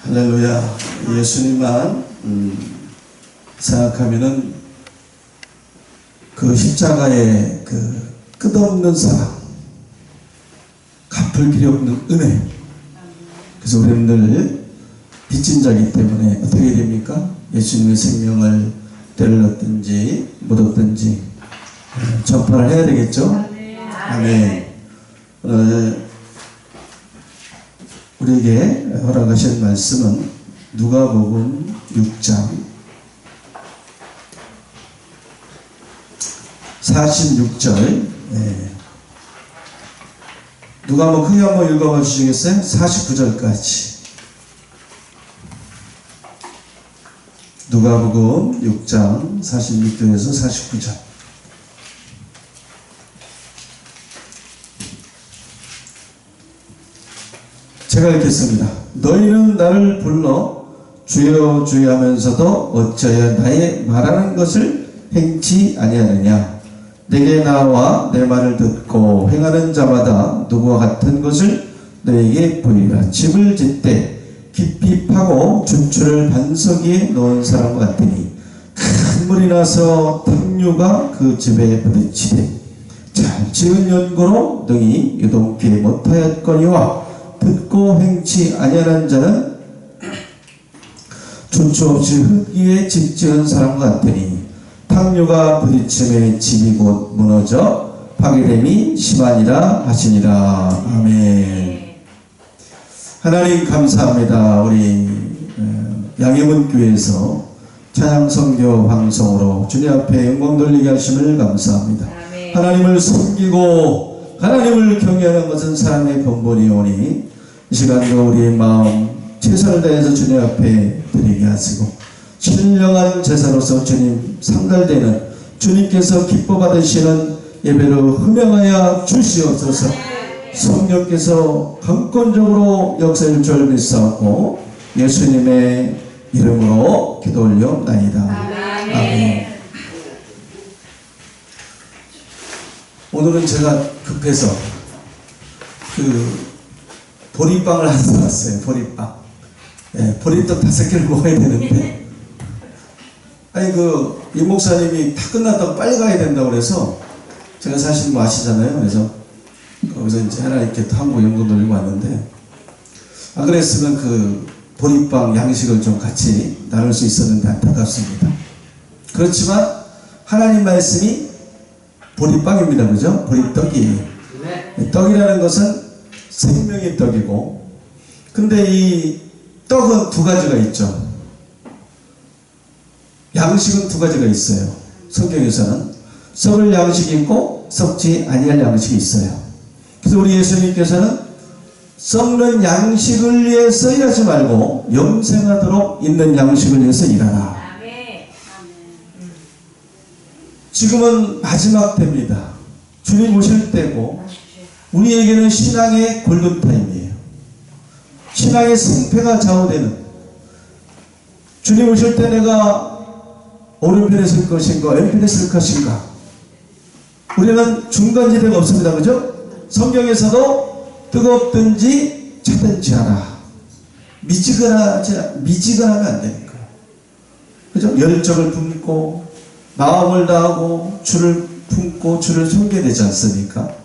할렐루야. 예수님만 생각하면은 그 십자가의 그 끝없는 사랑, 갚을 길이 없는 은혜. 그래서 우리는 늘 빚진 자이기 때문에 어떻게 됩니까? 예수님의 생명을 때를 얻든지 못 얻든지 전파를 해야 되겠죠? 아멘. 우리에게 허락하신 말씀은 누가복음 6장 46절. 누가 한번 크게 한번 읽어봐 주시겠어요? 49절까지. 누가복음 6장 46절에서 49절. 제가 읽겠습니다. 너희는 나를 불러 주여 주여 하면서도 어찌하여 나의 말하는 것을 행치 아니하느냐. 내게 나와 내 말을 듣고 행하는 자마다 누구와 같은 것을 너에게 보이리라. 집을 짓되 깊이 파고 준추를 반석 위에 놓은 사람과 같으니 큰 물이 나서 탕류가 그 집에 부딪히되 잘 지은 연고로 능히 유동케 못하였거니와 듣고 행치 아니하는 자는 준추 없이 흙 위에 집 지은 사람과 같으니 탕류가 부딪힘에 집이 곧 무너져 파괴됨이 심하니라 하시니라. 아멘. 하나님 감사합니다. 우리 양해문 교회에서 찬양 선교 방송으로 주님 앞에 영광 돌리게 하심을 감사합니다. 아멘. 하나님을 섬기고 하나님을 경외하는 것은 사람의 근본이오니 이 시간도 우리의 마음 최선을 다해서 주님 앞에 드리게 하시고 신령한 제사로서 주님 상달되는 주님께서 기뻐 받으시는 예배로 흠명하여 주시옵소서. 성령께서 강권적으로 역사를 줄 믿사옵고 예수님의 이름으로 기도 올려옵나이다. 아멘. 오늘은 제가 급해서 보리빵을 안 사왔어요. 보리빵. 보리떡 5개를 먹어야 되는데 이 목사님이 다 끝났다고 빨리 가야 된다고 그래서 제가 사실 뭐 아시잖아요. 그래서 거기서 이제 하나님께 한국 연금 돌리고 왔는데 안 그랬으면 그 보리빵 양식을 좀 같이 나눌 수 있었는데 안타깝습니다. 그렇지만 하나님 말씀이 보리빵입니다. 그죠? 보리떡이에요. 떡이라는 것은 생명의 떡이고, 근데 이 떡은 두 가지가 있죠. 양식은 두 가지가 있어요. 성경에서는 썩을 양식이 있고 썩지 아니할 양식이 있어요. 그래서 우리 예수님께서는 썩는 양식을 위해서 일하지 말고 영생하도록 있는 양식을 위해서 일하라. 지금은 마지막 때입니다. 주님 오실 때고 우리에게는 신앙의 골든타임이에요. 신앙의 승패가 좌우되는, 주님 오실 때 내가 오른편에 쓸 것인가 왼편에 쓸 것인가, 우리는 중간지대가 없습니다. 그죠? 성경에서도 뜨겁든지 차든지 하라. 미지근하면 안 되니까. 그죠? 열정을 품고 마음을 다하고 주를 품고 주를 섬겨야 되지 않습니까?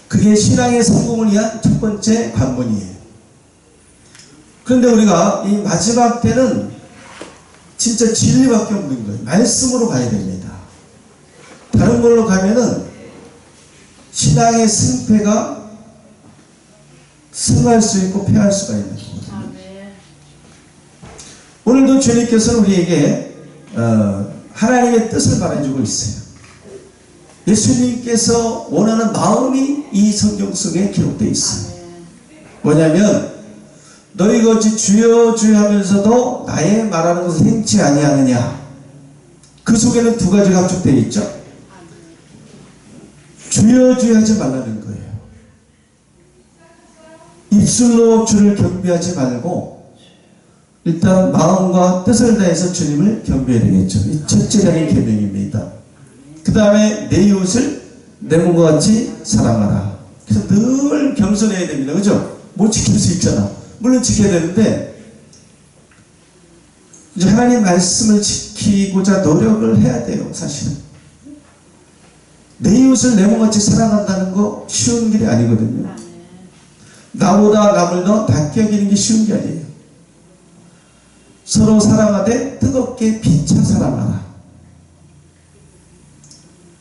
그게 신앙의 성공을 위한 첫 번째 관문이에요. 그런데 우리가 이 마지막 때는 진짜 진리밖에 없는 거예요. 말씀으로 가야 됩니다. 다른 걸로 가면은 신앙의 승패가 승할 수 있고 패할 수가 있는 거거든요. 오늘도 주님께서는 우리에게 하나님의 뜻을 말해주고 있어요. 예수님께서 원하는 마음이 이 성경 속에 기록되어 있어요. 뭐냐면 너희가 어찌 주여 주여 하면서도 나의 말하는 것을 행치 아니하느냐. 그 속에는 두 가지가 합축되어 있죠. 주여 주여 하지 말라는 거예요. 입술로 주를 경배하지 말고 일단 마음과 뜻을 다해서 주님을 경배해야 되겠죠. 이 첫째라는 계명입니다. 그 다음에 내 이웃을 내 몸과 같이 사랑하라. 그래서 늘 겸손해야 됩니다. 그죠? 못 지킬 수 있잖아. 물론 지켜야 되는데 이제 하나님 말씀을 지키고자 노력을 해야 돼요. 사실은 내 이웃을 내 몸같이 사랑한다는 거 쉬운 길이 아니거든요. 나보다 남을 더 낫게 여기는 게 쉬운 게 아니에요. 서로 사랑하되 뜨겁게 피차 사랑하라.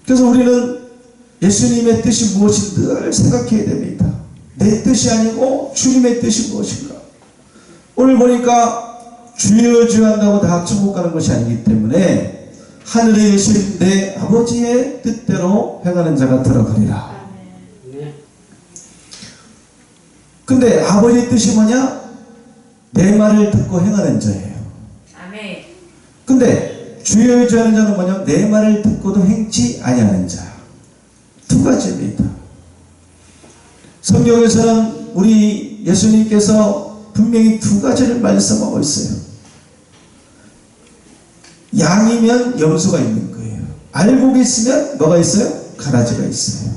그래서 우리는 예수님의 뜻이 무엇인지 늘 생각해야 됩니다. 내 뜻이 아니고 주님의 뜻이 무엇인가. 오늘 보니까 주여 주여 한다고 다 천국 가는 것이 아니기 때문에 하늘에 계신 내 아버지의 뜻대로 행하는 자가 들어가리라. 근데 아버지의 뜻이 뭐냐? 내 말을 듣고 행하는 자예요. 근데 주여 주여 하는 자는 뭐냐? 내 말을 듣고도 행치 아니하는 자. 두 가지입니다. 성경에서는 우리 예수님께서 분명히 두 가지를 말씀하고 있어요. 양이면 염소가 있는 거예요. 알곡이 있으면 뭐가 있어요? 가라지가 있어요.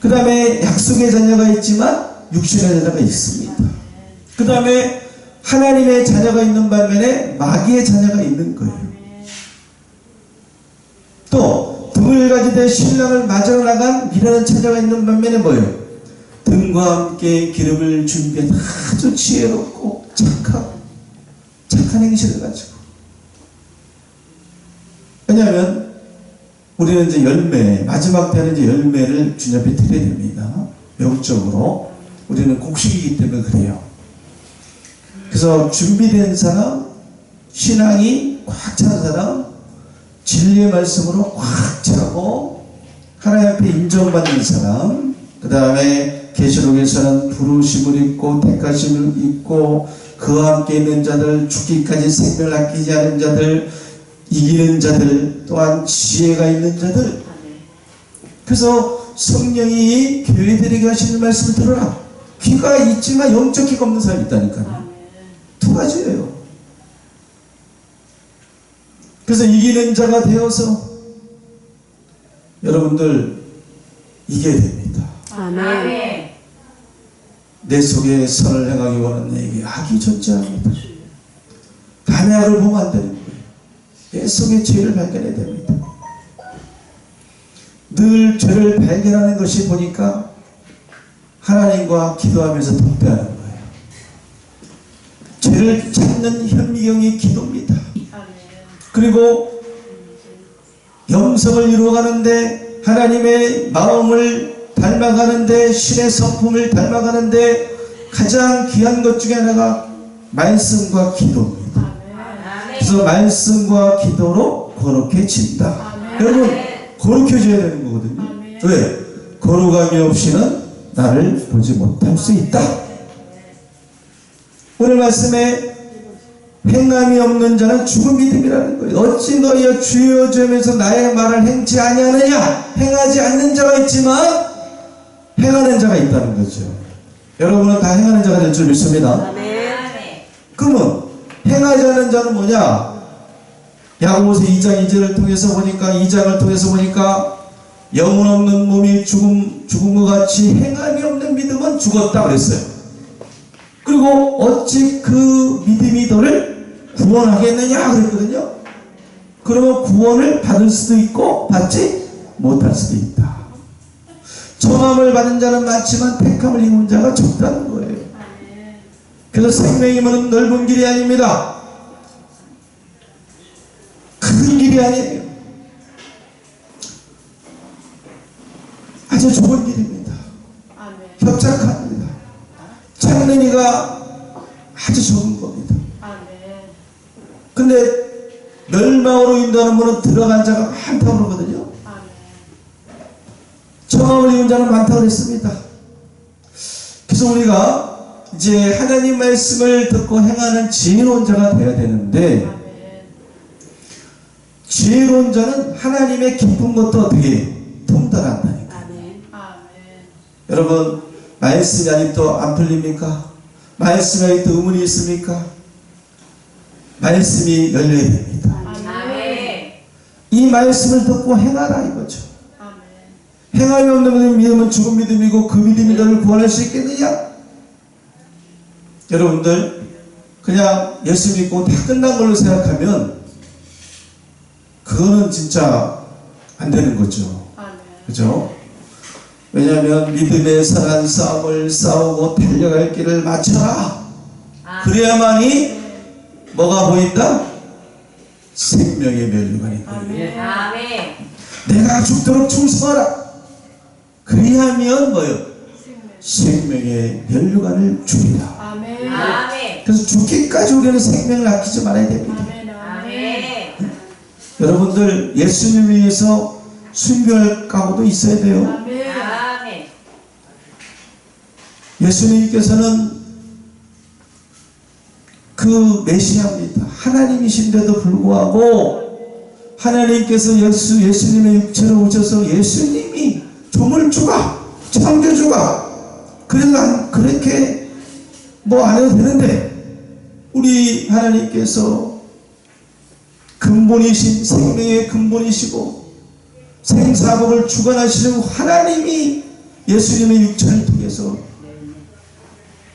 그 다음에 약속의 자녀가 있지만 육신의 자녀가 있습니다. 그 다음에 하나님의 자녀가 있는 반면에 마귀의 자녀가 있는 거예요. 또 등을 가지되 신랑을 맞으러 나간 미련한 자녀가 있는 반면에 뭐예요? 등과 함께 기름을 준비한 아주 지혜롭고 착한 행실을 가지고. 왜냐하면 우리는 이제 열매, 마지막 때는 이제 열매를 주님 앞에 드려야 됩니다. 영적으로 우리는 곡식이기 때문에 그래요. 그래서 준비된 사람, 신앙이 꽉 찬 사람, 진리의 말씀으로 꽉 차고 하나님 앞에 인정받는 사람, 그 다음에 계시록에서는 부르심을 입고 택하심을 입고 그와 함께 있는 자들, 죽기까지 생명을 아끼지 않은 자들, 이기는 자들, 또한 지혜가 있는 자들. 그래서 성령이 교회들에게 하시는 말씀을 들어라. 귀가 있지만 영적 귀가 없는 사람이 있다니까요. 두 가지예요. 그래서 이기는 자가 되어서 여러분들 이겨야 됩니다. 아멘. 내 속에 선을 행하기 원하는 내게 악이 존재합니다. 남의 악을 보면 안 되는 거예요. 내 속에 죄를 발견해야 됩니다. 늘 죄를 발견하는 것이 보니까 하나님과 기도하면서 독대하는 거예요. 죄를 찾는 현미경이 기도입니다. 그리고 영성을 이루어가는데 하나님의 마음을 닮아가는데 신의 성품을 닮아가는데 가장 귀한 것 중에 하나가 말씀과 기도입니다. 그래서 말씀과 기도로 거룩해진다. 여러분 거룩해져야 되는 거거든요. 왜? 거룩함이 없이는 나를 보지 못할 수 있다. 오늘 말씀에 행함이 없는 자는 죽은 믿음이라는 거예요. 어찌 너희여 주여 주여 하면서 나의 말을 행치 아니하느냐. 행하지 않는 자가 있지만 행하는 자가 있다는 거죠. 여러분은 다 행하는 자가 될 줄 믿습니다. 그러면 행하지 않는 자는 뭐냐? 야고보서 2장 2절을 통해서 보니까 2장을 통해서 보니까 영혼 없는 몸이 죽은 것 같이 행함이 없는 믿음은 죽었다 그랬어요. 그리고 어찌 그 믿음이 너를 구원하겠느냐 그랬거든요. 그러면 구원을 받을 수도 있고 받지 못할 수도 있다. 청함을 받은 자는 많지만 택함을 입은 자가 적다는 거예요. 그래서 생명의 문은 넓은 길이 아닙니다. 큰 길이 아니에요. 아주 좋은 길입니다. 협착합니다. 찾는 이가 아주 적은 겁니다. 근데 멸망으로 인도하는 분은 들어간 자가 많다고 그러거든요. 청함을 입은 자는 많다고 그랬습니다. 그래서 우리가 이제 하나님 말씀을 듣고 행하는 지혜로운 자가 되어야 되는데 지혜로운 자는 하나님의 기쁜 것도 어떻게 통달한다니까. 여러분 말씀이 아직도 안 풀립니까? 말씀이 아직도 의문이 있습니까? 말씀이 열려야 됩니다. 이 말씀을 듣고 행하라 이거죠. 행함이 없는 믿음은 죽은 믿음이고 그 믿음이 너를 구원할 수 있겠느냐? 여러분들 그냥 예수 믿고 다 끝난 걸로 생각하면 그거는 진짜 안 되는 거죠. 그죠? 왜냐하면 믿음의 선한 싸움을 싸우고 달려갈 길을 마쳐라. 그래야만이 뭐가 보인다? 생명의 면류관이 보인다. 내가 죽도록 충성하라. 그리하면 뭐요? 생명의 면류관을 주리라. 그래서 죽기까지 우리는 생명을 아끼지 말아야 됩니다. 여러분들 예수님을 위해서 순교할 각오도 있어야 돼요. 예수님께서는 그 메시아입니다. 하나님이신데도 불구하고 하나님께서 예수님의 육체로 오셔서 예수님이 조물주가 창조주가 그래서 난 그렇게 뭐 안 해도 되는데 우리 하나님께서 근본이신 생명의 근본이시고 생사복을 주관하시는 하나님이 예수님의 육체를 통해서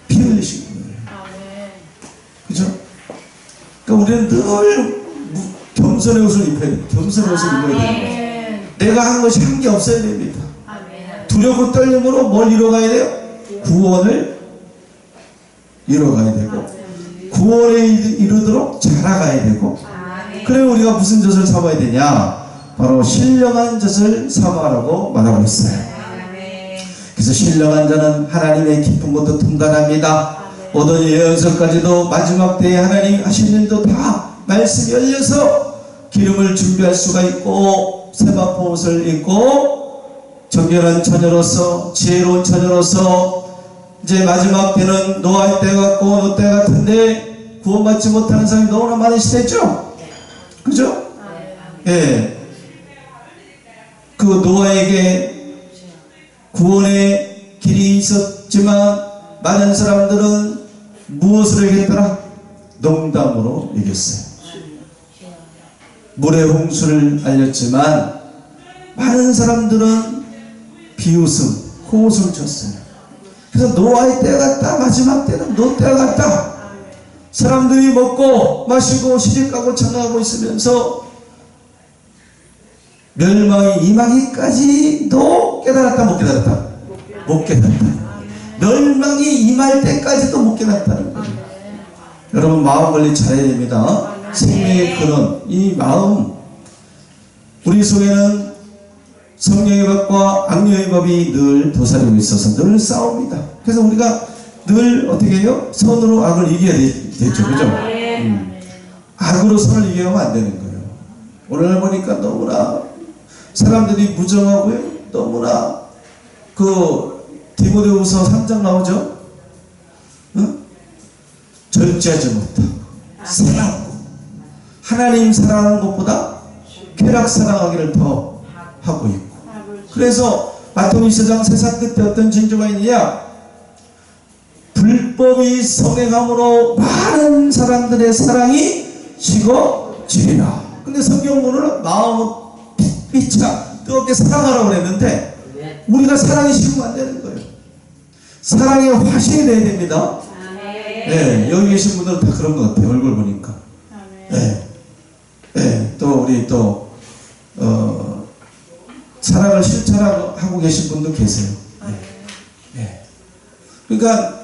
피 흘리신 거예요. 그죠? 그러니까 우리는 늘 겸손의 옷을 입어야 돼요. 겸손의 옷을 입어야 돼요. 내가 한 것이 한 게 없어야 됩니다. 두렵고 떨림으로 뭘 이뤄가야 돼요? 구원을 이뤄가야 되고 구원에 이르도록 자라가야 되고 그래 우리가 무슨 젖을 삼아야 되냐? 바로 신령한 젖을 삼아라고 말하고 있어요. 그래서 신령한 자는 하나님의 기쁜 것도 통달합니다. 오늘 예언서까지도 마지막 때에 하나님 하신 일도 다 말씀이 열려서 기름을 준비할 수가 있고 세마포 옷을 입고 정결한 처녀로서 지혜로운 처녀로서 이제 마지막 때는 노아의 때 같고 노 때 같은데 구원받지 못하는 사람이 너무나 많은 시대죠. 그죠? 예. 그 노아에게 구원의 길이 있었지만 많은 사람들은 무엇으로 이겼더라? 농담으로 이겼어요. 물의 홍수를 알렸지만 많은 사람들은 비웃음, 호웃을 쳤어요. 그래서 노아의 때가 같다. 마지막 때는 노 때가 같다. 사람들이 먹고 마시고 시집가고 장가가고 있으면서 멸망이 임하기까지도 깨달았다 못 깨달았다? 못 깨달았다. 멸망이 임할 때까지도 못 깨달았다는 거예요. 여러분 마음 관리 잘해야 됩니다. 생명의 근원, 이 마음, 우리 속에는 성령의 법과 악령의 법이 늘 도사리고 있어서 늘 싸웁니다. 그래서 우리가 늘 어떻게 해요? 선으로 악을 이겨야 되죠. 그죠? 악으로 선을 이겨하면 안 되는 거예요. 오늘 보니까 너무나 사람들이 무정하고요. 너무나 디모데후서 3장 나오죠? 응? 절제하지 못하고 사랑하고 하나님 사랑하는 것보다 쾌락 사랑하기를 더 하고 있고 그래서 마태복음 24장 세상 끝에 어떤 징조가 있느냐 불법이 성행함으로 많은 사람들의 사랑이 식어지리라. 근데 성경문은 마음을 피차 뜨겁게 사랑하라고 그랬는데 우리가 사랑이 식으면 안 되는 거예요. 사랑의 화신이 돼야 됩니다. 네, 여기 계신 분들은 다 그런 것 같아요. 얼굴 보니까. 네. 네, 또 우리 사랑을 실천하고 계신 분도 계세요. 네. 네. 그러니까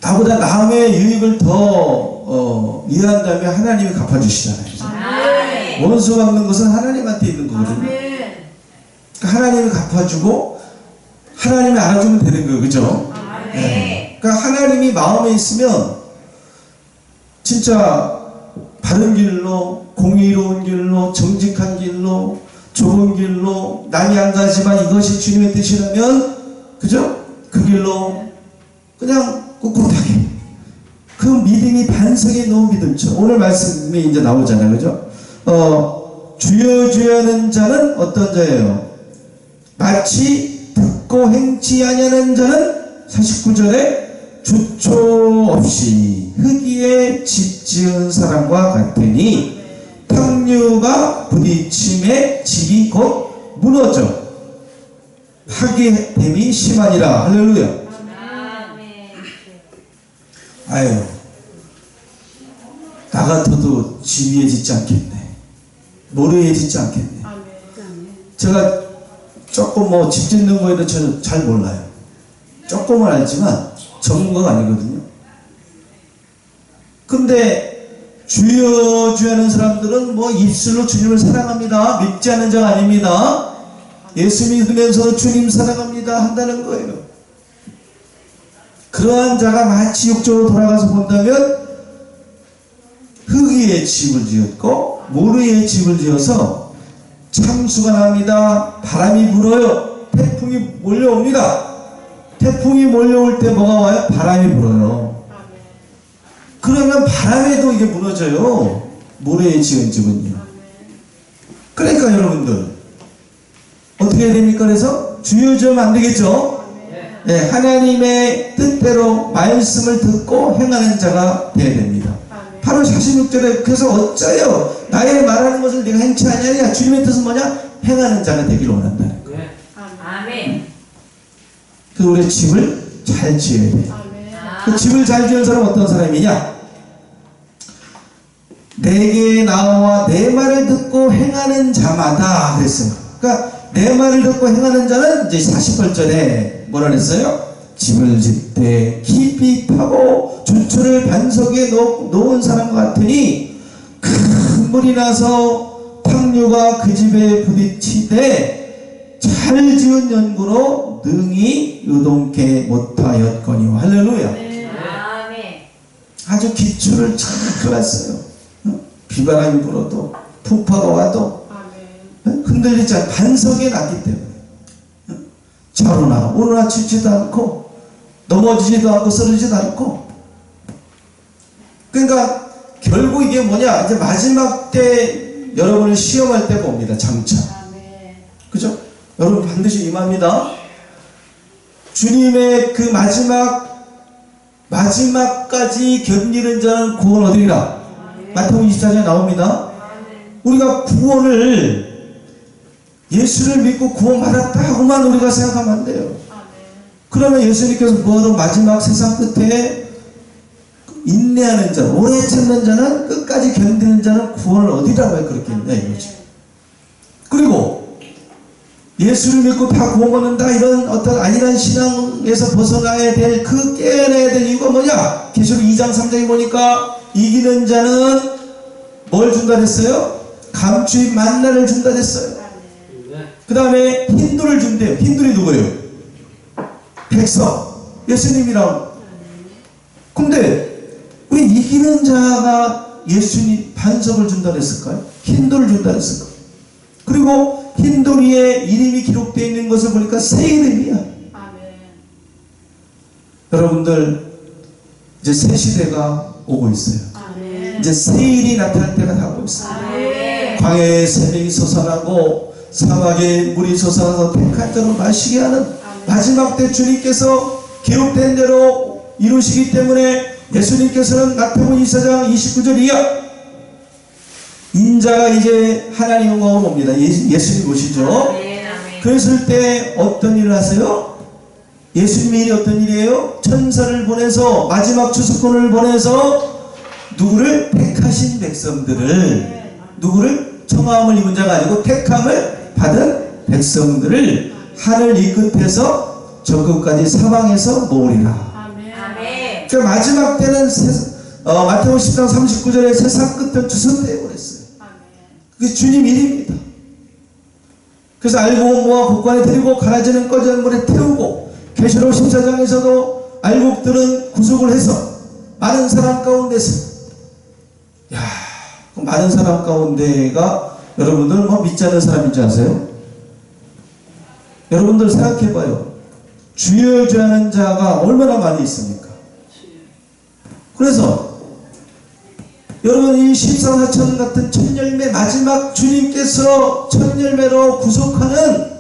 나보다 남의 유익을 더 이해한다면 하나님이 갚아주시잖아요. 원수 갚는 것은 하나님한테 있는 거거든요. 그러니까 하나님이 갚아주고 하나님이 알아주면 되는 거예요. 그죠? 네. 그러니까 하나님이 마음에 있으면 진짜 바른 길로 공의로운 길로 정직한 길로 좋은 길로 남이 안 가지만 이것이 주님의 뜻이라면 그죠? 그 길로 그냥 꿋꿋하게 그 믿음이 반석에 놓은 믿음처럼 오늘 말씀이 이제 나오잖아요. 그죠? 주여 주여 하는 자는 어떤 자예요? 마치 듣고 행치 아니하는 자는 49절에 주초 없이 흙위에 집 지은 사람과 같으니 탕류가 부딪힘에 집이 곧 무너져 파괴됨이 심하니라. 할렐루야. 아유, 나 같아도 집 위에 짓지 않겠네. 모래에 짓지 않겠네. 제가 조금 뭐 집 짓는 거에 대해서 잘 몰라요. 조금은 알지만 전문가가 아니거든요. 근데 주여 주여 하는 사람들은 뭐 입술로 주님을 사랑합니다, 믿지 않는 자가 아닙니다, 예수 믿으면서도 주님 사랑합니다 한다는 거예요. 그러한 자가 마치 육적으로 돌아가서 본다면 흙 위에 집을 지었고 모래 위에 집을 지어서 참수가 납니다. 바람이 불어요. 태풍이 몰려옵니다. 태풍이 몰려올 때 뭐가 와요? 바람이 불어요. 그러면 바람에도 이게 무너져요. 모래에 지은 집은요. 그러니까 여러분들 어떻게 해야 됩니까? 그래서 주여 주면 안 되겠죠? 네, 하나님의 뜻대로 말씀을 듣고 행하는 자가 되어야 됩니다. 바로 46절에 그래서 어쩌여 나의 말하는 것을 내가 행치 아니하냐. 주님의 뜻은 뭐냐? 행하는 자가 되기를 원한다는 거예요. 아멘. 그래서 우리 집을 잘 지어야 돼요. 그 집을 잘 지은 사람은 어떤 사람이냐? 내게 나와 내 말을 듣고 행하는 자마다 그랬어요. 그러니까 내 말을 듣고 행하는 자는 이제 48절에 뭐라 그랬어요? 집을 짓되 깊이 파고 주초를 반석에 놓은 사람과 같으니 큰 물이 나서 탕류가 그 집에 부딪히되 잘 지은 연구로 능히 유동케 못하였거니와. 할렐루야. 아멘. 아주 기초를 잘 그었어요. 비바람이 불어도 풍파가 와도 흔들리지 않고 반석에 놨기 때문에 자루나 오르나 치지도 않고 넘어지지도 않고 쓰러지지도 않고. 그러니까 결국 이게 뭐냐, 이제 마지막 때 여러분을 시험할 때가 옵니다. 장차. 그죠? 여러분 반드시 임합니다. 주님의 그 마지막까지 견디는 자는 구원 얻으리라. 마태복음 24장에 나옵니다. 우리가 구원을 예수를 믿고 구원받았다 하고만 우리가 생각하면 안 돼요. 그러면 예수님께서 뭐로 마지막 세상 끝에 인내하는 자, 오래 참는 자는, 끝까지 견디는 자는 구원을 얻으리라고 왜 그렇게 했냐 이거죠. 그리고 예수를 믿고 다 구원받는다 이런 어떤 안일한 신앙에서 벗어나야 될, 그 깨어나야 될 이유가 뭐냐? 계시록 2장 3장에 보니까 이기는 자는 뭘 준다 했어요? 감추인 만나를 준다 했어요. 그 다음에 힌두를 준대요. 힌두이 누구예요? 백성, 예수님이랑. 근데 왜 이기는 자가 예수님 반석을 준다 했을까요? 힌두를 준다 했을까요? 그리고 힌두 위에 이름이 기록되어 있는 것을 보니까 새 이름이야. 여러분들 이제 새 시대가 오고 있어요. 이제 새 일이 나타날 때가 다가오고 있어요. 광야에 새벽이 솟아나고 사막에 물이 솟아나서 택한 자로 마시게 하는 마지막 때 주님께서 기록된 대로 이루시기 때문에 예수님께서는 마태복음 24장 29절 이하 인자가 이제 하나님 영광으로 옵니다. 예수님 오시죠. 그랬을 때 어떤 일을 하세요? 예수님의 일이 어떤 일이에요? 천사를 보내서, 마지막 주석권을 보내서 누구를? 택하신 백성들을, 누구를? 청함을 입은 자가 아니고 택함을 받은 백성들을 하늘 이 끝에서 저 끝까지 사방에서 모으리라. 그러니까 마지막 때는 마태복음 10장 39절에 세상 끝은 주선되어 버렸어요. 그게 주님 일입니다. 그래서 알고 모아 곳간에 데리고 가라지는 꺼지는 물에 태우고, 계시록 14장에서도 알곡들은 구속을 해서 많은 사람 가운데서, 야, 그 많은 사람 가운데가 여러분들 뭐 믿지 않는 사람인지 아세요? 여러분들 생각해봐요. 주여 주여 하는 자가 얼마나 많이 있습니까? 그래서 여러분 이 14사천 같은 첫 열매, 마지막 주님께서 첫 열매로 구속하는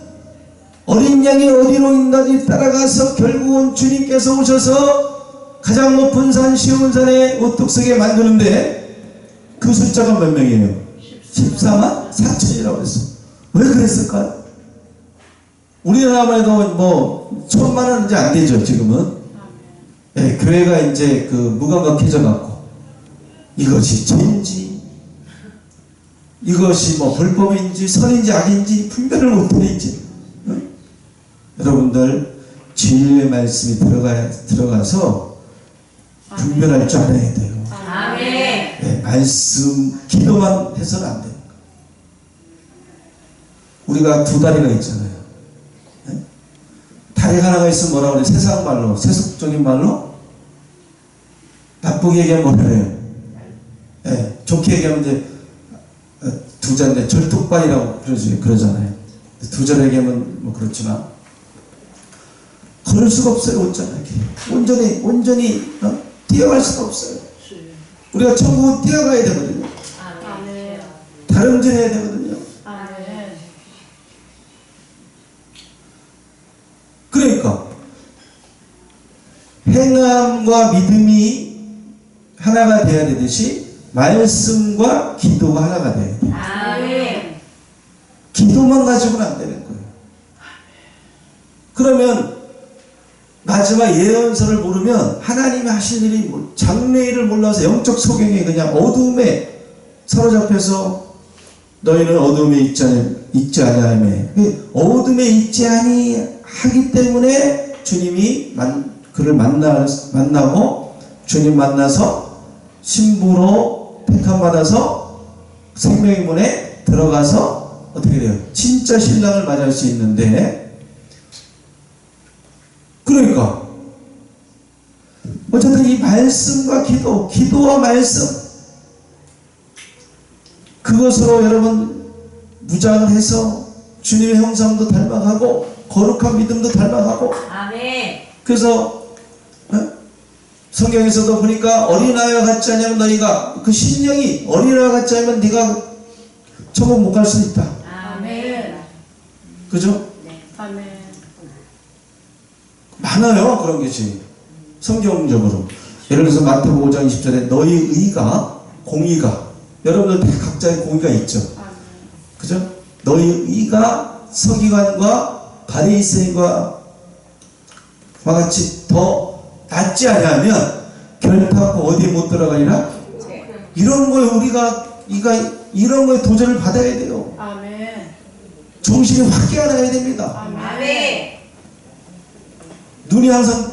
어린 양이 어디로 있는지 따라가서 결국은 주님께서 오셔서 가장 높은 산 시온산에 우뚝 서게 만드는데 그 숫자가 몇 명이에요? 14만 4천이라고 했어. 왜 그랬을까요? 우리나라만 해도 뭐 1000만은 이제 안 되죠 지금은. 예, 교회가 이제 그 무감각해져 갖고 이것이 죄인지 이것이 뭐 불법인지 선인지 악인지 분별을 못해 이제. 여러분들 진리의 말씀이 들어가서 분별할 줄 알아야 돼요. 아멘. 네, 말씀 기도만 해서는 안 돼요. 우리가 두 다리가 있잖아요. 네? 다리가 하나가 있으면 뭐라 그래? 세상 말로, 세속적인 말로 나쁘게 얘기하면 뭐라 그래요? 네, 좋게 얘기하면 이제 두자인데 절뚝발이라고 그러잖아요. 두자로 얘기하면 뭐 그렇지만 걸을 수가 없어요. 온전히 뛰어갈 수가 없어요. 우리가 천국은 뛰어가야 되거든요. 아멘. 다름질해야 되거든요. 아멘. 그러니까 행함과 믿음이 하나가 되어야 되듯이 말씀과 기도가 하나가 되어야 돼요. 아멘. 기도만 가지고는 안 되는 거예요. 그러면 마지막 예언서를 모르면 하나님이 하실 일이 장래일을 몰라서 영적 소경에 그냥 어두움에 사로잡혀서 너희는 어두움에 있지 아니하며 어둠에 있지 아니하기 때문에 주님이 그를 만나고 주님 만나서 신부로 택함 받아서 생명의 문에 들어가서 어떻게 돼요? 진짜 신랑을 맞이할 수 있는데 그러니까 어쨌든 이 말씀과 기도와 말씀 그것으로 여러분 무장을 해서 주님의 형상도 닮아가고 거룩한 믿음도 닮아가고 아멘. 그래서 성경에서도 보니까 어린아이와 같지 않으면 너희가 그 신령이 어린아이와 같지 않으면 네가 천국 못 갈 수 있다. 아멘. 그죠? 네. 아멘. 많아요 그런 것이 성경적으로. 예를 들어서 마태복음 5장 20절에 너희 의가 공의가 여러분들 다 각자의 공의가 있죠. 아멘. 그죠? 너희 의가 서기관과 바리새인과 같이 더 낫지 않으면 결탄코 어디에 못 들어가리라. 이런 거에 우리가 이런 거에 도전을 받아야 돼요. 아멘. 정신이 확 깨어나야 됩니다. 아멘. 눈이 항상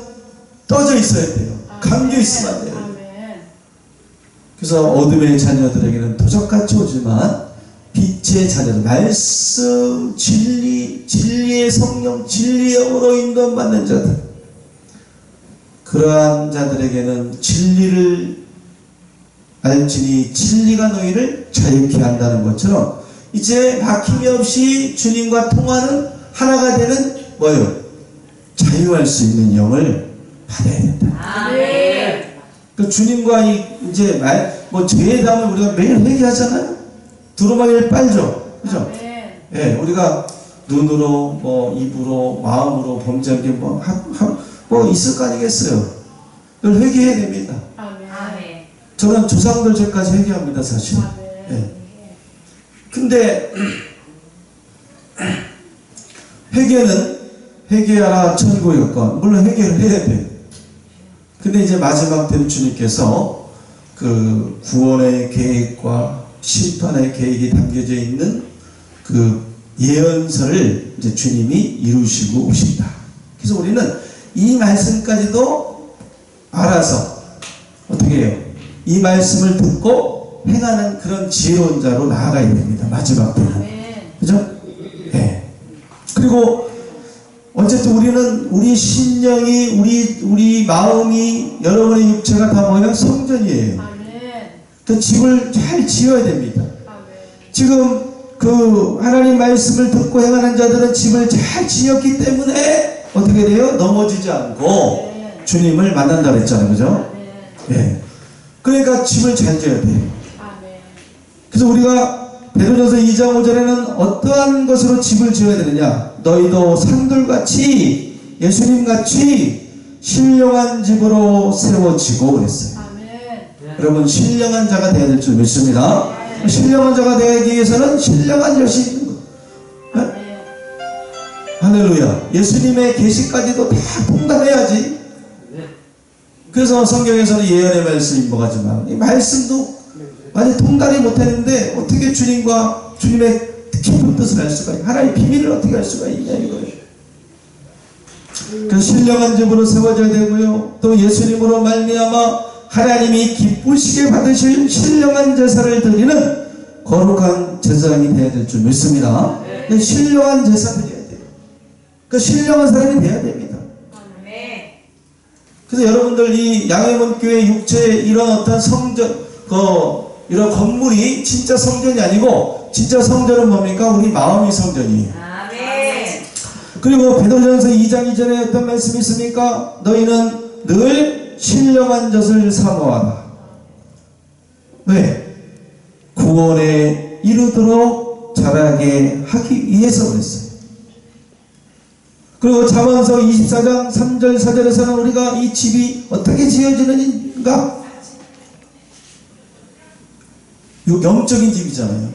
떠져 있어야 돼요. 감겨 있으면 안 돼요. 아멘. 그래서 어둠의 자녀들에게는 도적같이 오지만 빛의 자녀들, 말씀, 진리의 성령, 진리의 영으로 인도받는 자들, 그러한 자들에게는 진리를 알지니 진리가 너희를 자유케 한다는 것처럼 이제 막힘이 없이 주님과 통하는 하나가 되는 뭐예요? 자유할 수 있는 영을 받아야 된다. 아멘. 그 주님과 이제 죄의 담을 우리가 매일 회개하잖아요. 두루마기를 빨죠. 그죠? 아멘. 예, 우리가 눈으로, 입으로, 마음으로 범죄한 게 있을 거 아니겠어요? 그걸 회개해야 됩니다. 아멘. 아멘. 저는 조상들 죄까지 회개합니다, 사실. 아멘. 예. 근데, 회개하라 천국에 가까운, 물론 회개를 해야 돼요. 근데 이제 마지막 때는 주님께서 그 구원의 계획과 심판의 계획이 담겨져 있는 그 예언서를 이제 주님이 이루시고 오신다. 그래서 우리는 이 말씀까지도 알아서 어떻게 해요? 이 말씀을 듣고 행하는 그런 지혜로운 자로 나아가야 됩니다. 마지막 때는. 아멘. 그죠? 네. 그리고 어쨌든 우리는 우리 신령이 우리 마음이 여러분의 육체가 다 뭐예요? 성전이에요. 아멘. 그 집을 잘 지어야 됩니다. 아멘. 지금 그 하나님 말씀을 듣고 행하는 자들은 집을 잘 지었기 때문에 어떻게 돼요? 넘어지지 않고 주님을 만난다 그랬잖아요. 그죠? 아멘. 예. 그러니까 집을 잘 지어야 돼요. 아멘. 그래서 우리가 베드로전서 2장 5절에는 어떠한 것으로 집을 지어야 되느냐? 너희도 산들같이 예수님같이 신령한 집으로 세워지고 그랬어요. 아멘. 여러분 신령한 자가 되어야 될 줄 믿습니다. 신령한 자가 되기 위해서는 신령한 것이 있는 것. 아멘. 할렐루야. 예수님의 계시까지도 다 통달해야지. 그래서 성경에서는 예언의 말씀 인복하지만 이 말씀도 아직 통달이 못했는데 어떻게 주님과 주님의 깊은 뜻을 알 수가 있냐, 하나님의 비밀을 어떻게 알 수가 있냐 이거예요. 그래서 신령한 집으로 세워져야 되고요, 또 예수님으로 말미암아 하나님이 기쁘시게 받으실 신령한 제사를 드리는 거룩한 제사장이 되어야 될 줄 믿습니다. 신령한 제사 드려야 돼요. 그 신령한 사람이 돼야 됩니다. 그래서 여러분들 이 양해문교회 육체의 이런 어떤 성전, 이런 건물이 진짜 성전이 아니고, 진짜 성전은 뭡니까? 우리 마음이 성전이에요. 아멘. 그리고 베드로전서 2장 2절에 어떤 말씀이 있습니까? 너희는 늘 신령한 젖을 사모하라. 왜? 구원에 이르도록 자라게 하기 위해서 그랬어요. 그리고 잠언서 24장 3절 4절에서는 우리가 이 집이 어떻게 지어지는가? 영적인 집이잖아요.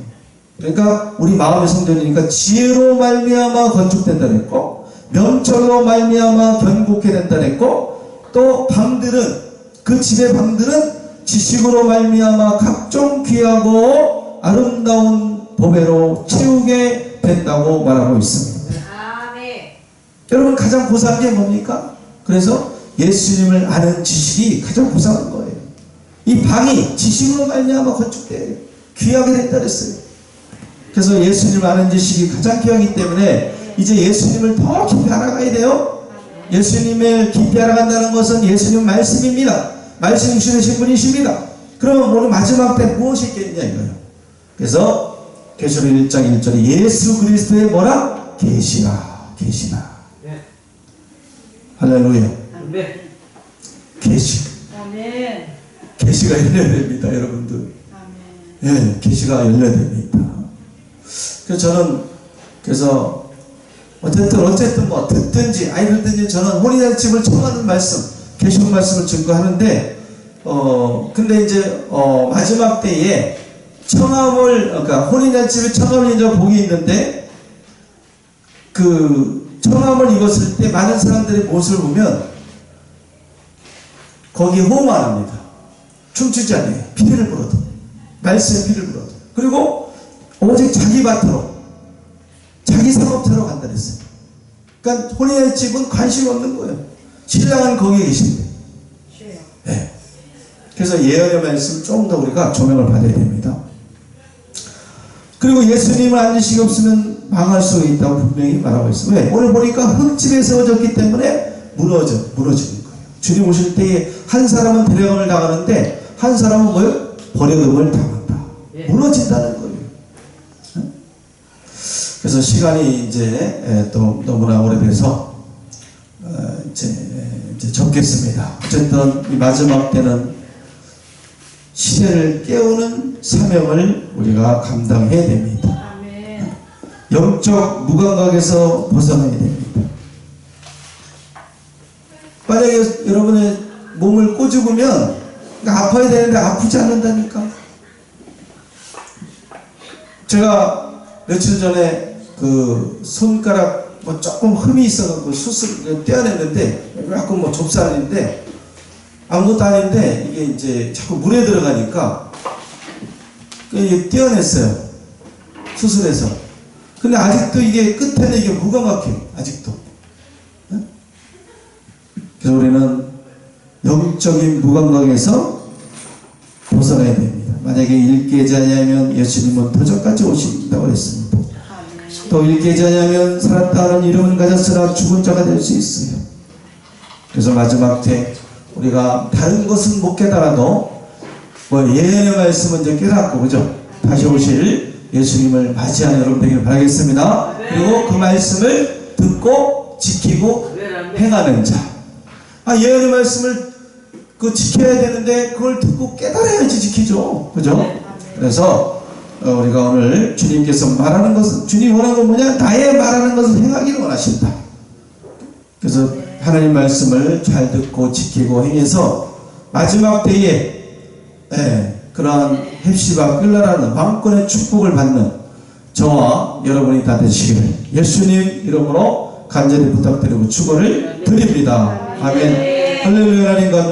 그러니까 우리 마음의 성전이니까 지혜로 말미암아 건축된다 그랬고, 명철로 말미암아 견고케 된다 그랬고, 또 방들은, 그 집의 방들은 지식으로 말미암아 각종 귀하고 아름다운 보배로 채우게 된다고 말하고 있습니다. 아멘. 여러분, 가장 고상한 게 뭡니까? 그래서 예수님을 아는 지식이 가장 고상한 거예요. 이 방이 지식으로 말미암아 건축돼 귀하게 된다 그랬어요. 그래서 예수님을 아는 지식이 가장 귀하기 때문에 이제 예수님을 더 깊이 알아가야 돼요. 예수님을 깊이 알아간다는 것은 예수님 말씀입니다. 말씀이 주신 분이십니다. 그러면 오늘 마지막 때 무엇이 있겠느냐 이거예요. 그래서 계시록 1장 1절에 예수 그리스도의 뭐라? 계시라. 네. 할렐루야. 네. 계시. 아멘. 계시가 열려야 됩니다, 여러분들. 아멘. 예, 계시가 열려야 됩니다. 그래서 어쨌든 뭐 듣든지 아니 듣든지 저는 혼인잔치집을 청하는 말씀, 계시록 말씀을 증거하는데, 근데 이제 마지막 때에 그러니까 혼인잔치집에 청함을 이제 복이 있는데, 그 청함을 입었을 때 많은 사람들의 모습을 보면 거기에 호응 안 합니다. 춤추지 않아요. 피리를 불어도, 말씀에 피리를 불어도. 그리고 오직 자기 밭으로, 자기 사업처로 간다 그랬어요. 그러니까 혼인잔치집은 관심이 없는 거예요. 신랑은 거기에 계신데. 네. 그래서 예언의 말씀 좀 더 우리가 조명을 받아야 됩니다. 그리고 예수님을 아는 지식이 없으면 망할 수 있다고 분명히 말하고 있어요. 왜? 오늘 보니까 흙집에 세워졌기 때문에 무너지는 거예요. 주님 오실 때에 한 사람은 데려감을 당하는데 한 사람은 뭐예요? 버려감을 당한다. 무너진다는 거예요. 그래서 시간이 이제 또 너무나 오래돼서 이제 접겠습니다. 어쨌든 이 마지막 때는 시대를 깨우는 사명을 우리가 감당해야 됩니다. 아멘. 영적 무감각에서 벗어나야 됩니다. 만약에 여러분의 몸을 꼬집으면 아파야 되는데 아프지 않는다니까. 제가 며칠 전에 그 손가락 뭐 조금 흠이 있어갖고 수술 떼어냈는데, 약간 뭐 좁쌀인데 아무것도 아닌데 이게 이제 자꾸 물에 들어가니까 떼어냈어요. 수술해서. 근데 아직도 이게 끝에는 이게 무감각해요. 아직도. 그래서 우리는 영적인 무감각에서 벗어나야 됩니다. 만약에 읽게 하냐면 예수님은 도적까지 오신다고 했습니다. 또 읽게 하냐면 살았다 하는 이름은 가졌으나 죽은 자가 될 수 있어요. 그래서 마지막 때 우리가 다른 것은 못 깨달아도 뭐 예언의 말씀은 이제 깨닫고, 그죠? 다시 오실 예수님을 맞이하는 여러분 되기를 바라겠습니다. 그리고 그 말씀을 듣고 지키고 행하는 자. 예언의 말씀을 지켜야 되는데 그걸 듣고 깨달아야지 지키죠. 그죠? 그래서 우리가 오늘 주님께서 말하는 것은, 주님이 원하는 건 뭐냐? 나의 말하는 것을 행하기를 원하신다. 그래서 하나님 말씀을 잘 듣고 지키고 행해서 마지막 때에 그러한 헵시바 끌라라는 왕권의 축복을 받는 저와 여러분이 다 되시기를 예수님 이름으로 간절히 부탁드리고 축원을 드립니다. 아멘. 할렐루야. 하나님